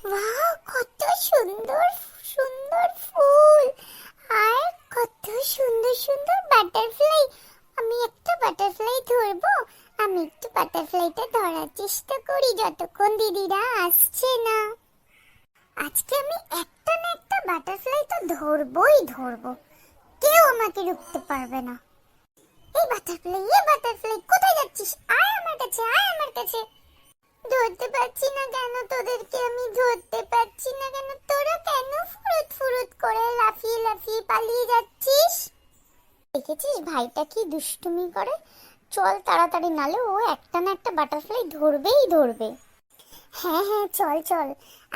Wow, কত সুন্দর সুন্দর ফুল আর কত সুন্দর সুন্দর বাটারফ্লাই। আমি একটা বাটারফ্লাই ধরবো। আমি একটু বাটারফ্লাইটা ধরার চেষ্টা করি যতক্ষণ দিদিরা আসছে না। আজকে আমি একটা না একটা বাটারফ্লাই তো ধরবই ধরবো, কেউ আমাকে রুখতে পারবে না। এই বাটারফ্লাই কোথায় যাচ্ছিস? আয় আমার কাছে, আয় আমার কাছে। ধরতে পারছি না কেন তোদেরকে, আমি ধরতে পারছি না কেন। তোরা কেন ফুরুত ফুরুত করে লাফিয়ে লাফিয়ে পালিয়ে যাচ্ছিস? দেখেছিস ভাইটা কি দুষ্টুমি করে? চল তাড়াতাড়ি, নালে ও একটা না একটা বাটারফ্লাই ধরবেই ধরবে। হ্যাঁ হ্যাঁ, চল চল।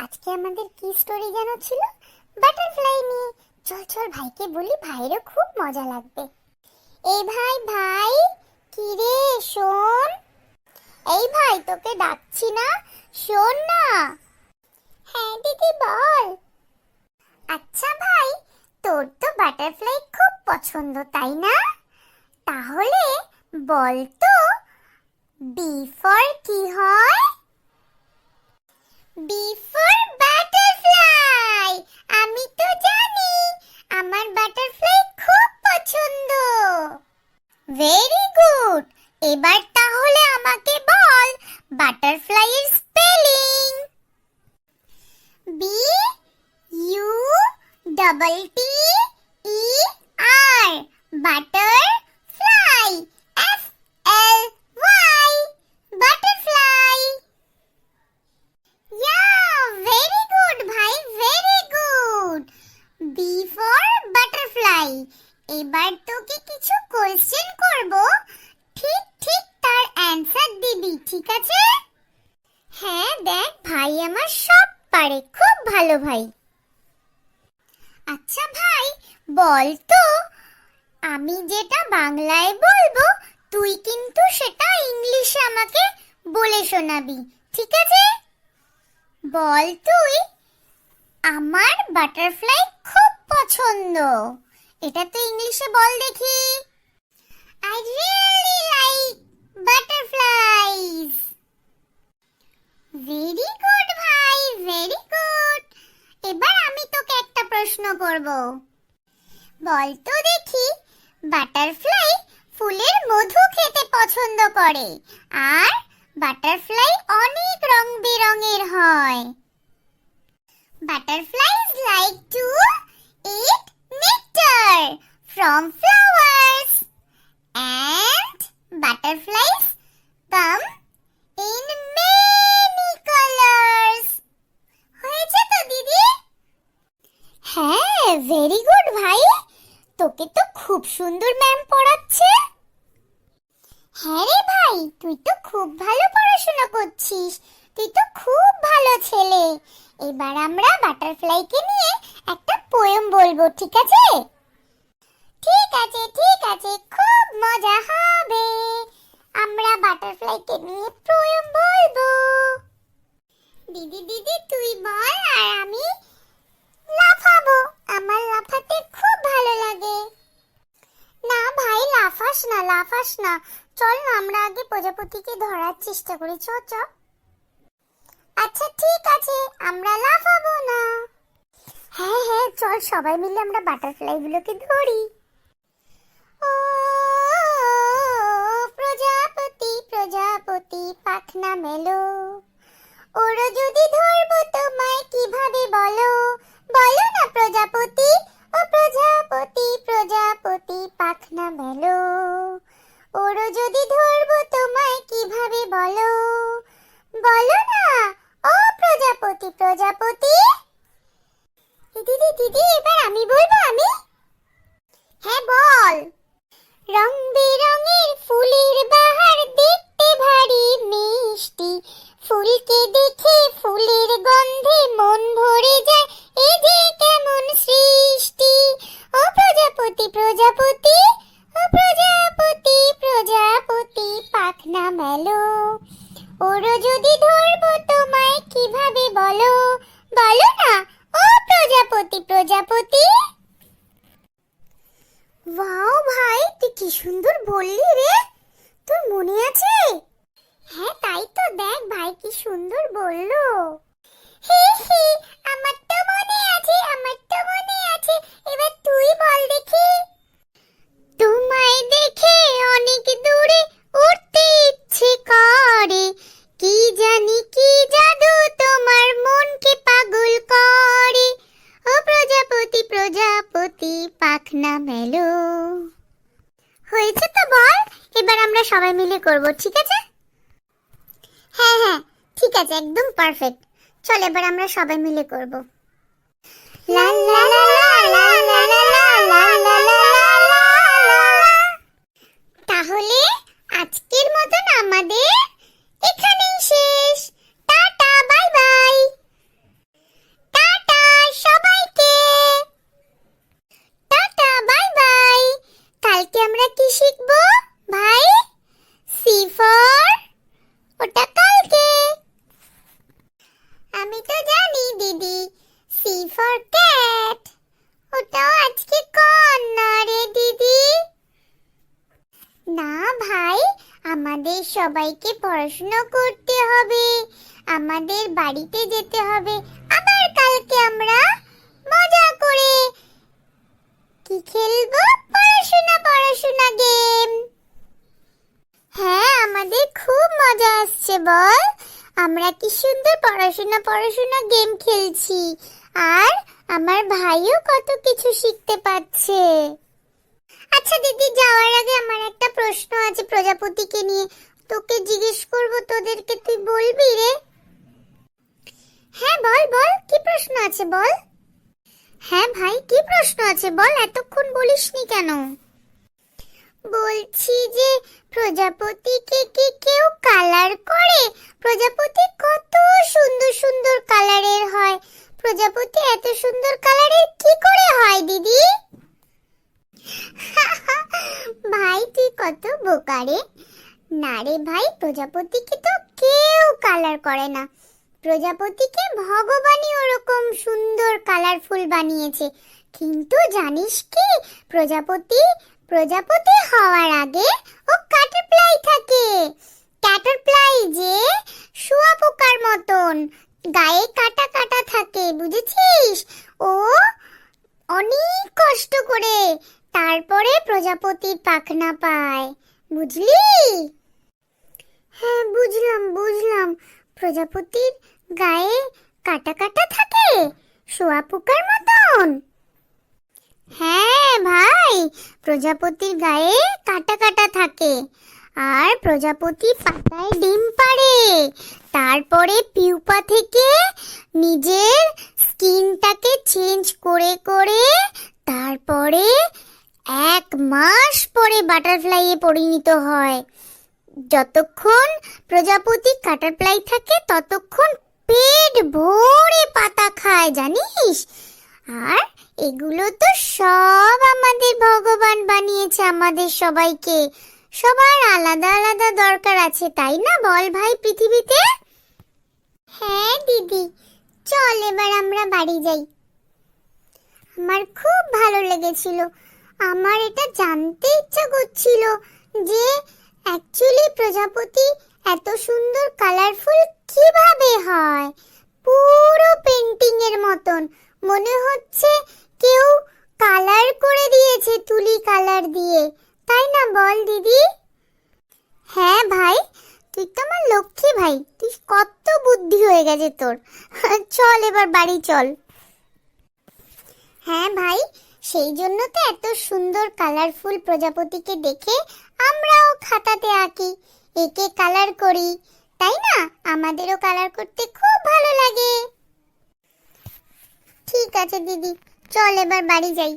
আজকে আমাদের কি স্টোরি যেন ছিল? বাটারফ্লাই নিয়ে। চল চল, ভাইকে বলি, ভাইয়েরও খুব মজা লাগবে। এই ভাই ভাই, কি রে শোন। এই ভাই, তোকে ডাকছি না, শোন না। হ্যাঁ দিদি বল। আচ্ছা ভাই, তোর তো বাটারফ্লাই খুব পছন্দ তাই না? তাহলে বল তো বি ফর কি হয়? B for butterfly. আমি তো জানি, আমার বাটারফ্লাই খুব পছন্দ। Very good. এবার তাহলে আমাকে বল বাটারফ্লাই এর spelling. B U double T E R, butterfly. F L Y, butterfly. Yeah, very good ভাই, very good. B for butterfly. এবার তোকে কিছু কোশ্চেন করব, ঠিক ঠিক তার অ্যানসার দিবি, ঠিক আছে? হ্যাঁ দেখ, ভাই আমার সব পারে, খুব ভালো ভাই। আচ্ছা ভাই, বল তো, আমি যেটা বাংলায় বলবো তুই কিন্তু সেটা ইংলিশে আমাকে বলে শোনাবি, ঠিক আছে? বল তুই, আমার বাটারফ্লাই খুব পছন্দ। এটা তো ইংলিশে বল দেখি। I really like butterflies. Very good ভাই, very good. এবার আমি তোকে একটা প্রশ্ন করব। বল তো দেখি, বাটারফ্লাই ফুলের মধু খেতে পছন্দ করে, আর বাটারফ্লাই অনেক রং বেরঙের হয়। Butterflies like to eat nectar from flowers. And butterflies come in many colors. হয়েছে তো দিদি? হ্যাঁ, ভেরি গুড ভাই। তোকে তো খুব সুন্দর ম্যাম পড়াচ্ছে। হ্যাঁ রে ভাই, তুই তো খুব ভালো পড়াশোনা করছিস, তুই তো খুব ভালো ছেলে। এবার আমরা বাটারফ্লাইকে নিয়ে একটা পোয়েম বলবো, ঠিক আছে? ঠিক আছে ঠিক আছে, খুব মজা হবে। আমরা বাটারফ্লাইকে নিয়ে পোয়েম বলবো। দিদি দিদি তুই বল, আর আমি লাফাবো। আমার লাফাতে খুব ভালো লাগে। না ভাই, লাফাস না লাফাস না। চল না, আমরা আগে প্রজাপতিকে ধরার চেষ্টা করি। চ চ। আচ্ছা ঠিক আছে, আমরা লাফাবো না। হ্যাঁ হ্যাঁ, চল সবাই মিলে আমরা বাটারফ্লাই গুলোকে ধরি। ও প্রজাপতি প্রজাপতি পাখনা মেলো, ওরা যদি ধরবো তোমায় কিভাবে বলো? বলো না প্রজাপতি, ও প্রজাপতি প্রজাপতি পাখনা মেলো, ওরা যদি ধরবো তোমায় কিভাবে বলো? বলো না ও প্রজাপতি প্রজাপতি। দিদি দিদি, এবার আমি বলবো। আমি হ্যাঁ বল। রং বেরঙের ফুলের বাহার দেখতে ভারী মিষ্টি, ফুলকে দেখে ফুলের গন্ধে মন ভরে যায়, এ যে কেমন সৃষ্টি। ও প্রজাপতি প্রজাপতি, ও প্রজাপতি প্রজাপতি পাখনা মেলো, ওরা যদি ধরবো তোমায় কিভাবে বলো? বলো না ও প্রজাপতি প্রজাপতি। ওয়াও ভাই, তুই কি সুন্দর বললি রে, তোর মনে আছে? হ্যাঁ তাই তো, দেখ ভাই কি সুন্দর বললো। হে হে, না মেলো। হয়েছে তো বল, এবার আমরা সবাই মিলে করব, ঠিক আছে? হ্যাঁ হ্যাঁ ঠিক আছে, একদম পারফেক্ট। চল এবার আমরা সবাই মিলে করব। লা লা লা লা লা লা লা লা লা লা। তাহলে আজকের মতন আমাদের এখানেই শেষ। Tata, bye bye. টাটা সবাইকে। Tata, bye bye. কালকে আমরা কি শিখবো ভাই? সি ফর, ওটা কালকে। আমি তো জানি দিদি, সি ফর ক্যাট, ওটাও আজকে কর না রে দিদি। না ভাই, আমাদের সবাইকে পড়াশোনা করতে হবে, আমাদের বাড়িতে যেতে হবে, আবার কালকে আমরা মজা করে কি খেলবো? পড়াশোনা পড়াশোনা গেম। হ্যাঁ, আমাদের খুব মজা আসছে বল, আমরা কি সুন্দর পড়াশোনা পড়াশোনা গেম খেলছি, আর আমার ভাইও কত কিছু শিখতে পাচ্ছে। আচ্ছা দিদি, যাওয়ার আগে আমার একটা প্রশ্ন আছে প্রজাপতিকে নিয়ে, তোকে জিজ্ঞেস করব, তোদেরকে তুই বলবি রে? হ্যাঁ বল বল, কি প্রশ্ন আছে বল। হ্যাঁ ভাই, কি প্রশ্ন আছে বল, এতক্ষণ বলিসনি কেন? বলছি যে প্রজাপতিকে কি কেউ কালার করে? প্রজাপতি কত সুন্দর সুন্দর কালারের হয়, প্রজাপতি এত সুন্দর কালারের কি করে হয় দিদি? ভাই তুই কত বোকা রে। না রে ভাই, প্রজাপতিকে তো কেউ কালার করে না, প্রজাপতিকে ভগবানই ওরকম সুন্দর কালারফুল বানিয়েছে। কিন্তু জানিস কি, প্রজাপতি প্রজাপতি হওয়ার আগে ও ক্যাটারপ্লাই থাকে। ক্যাটারপ্লাই যে শুঁয়োপোকার মতন গায়ে কাটা কাটা থাকে, বুঝেছিস? ও অনেক কষ্ট করে তারপরে প্রজাপতির পাখনা পায়, বুঝলি? হ্যাঁ বুঝলাম বুঝলাম, প্রজাপতির গায়ে কাটা কাটা থাকে শুঁয়োপোকার মতন। হ্যাঁ ভাই, প্রজাপতির গায়ে কাটা কাটা থাকে, আর প্রজাপতি পাতায় ডিম পাড়ে, তারপরে পিউপা থেকে নিজের স্কিনটাকে চেঞ্জ করে করে তারপরে 1 মাস পরে বাটারফ্লাইয়ে পরিণত হয়। যতক্ষণ প্রজাপতি বাটারফ্লাই থাকে ততক্ষণ পেট ভরে পাতা খায়, জানিস? আর এগুলো তো সব আমাদের ভগবান বানিয়েছে আমাদের সবাইকে, সবার আলাদা আলাদা দরকার আছে, তাই না বল ভাই পৃথিবীতে? হ্যাঁ দিদি, চল এবার আমরা বাড়ি যাই। আমার খুব ভালো লেগেছিল, আমার এটা জানতে ইচ্ছা করছিল যে অ্যাকচুয়ালি প্রজাপতি এত সুন্দর কালারফুল কিভাবে হয়। পুরো পেন্টিং এর মতন মনে হচ্ছে কেউ কালার করে দিয়েছে তুলি কালার দিয়ে, তাই না বল দিদি? হ্যাঁ ভাই, তুই তো আমার লক্ষ্মী ভাই, তুই কত বুদ্ধি হয়ে গেছে তোর। চল এবার বাড়ি চল। হ্যাঁ ভাই, সেই জন্য তো এত সুন্দর কালারফুল প্রজাপতিকে দেখে আমরাও খাতাতে আঁকি, একে কালার করি, তাই না? আমাদেরও কালার করতে খুব ভালো লাগে। ঠিক আছে দিদি, চল এবার বাড়ি যাই।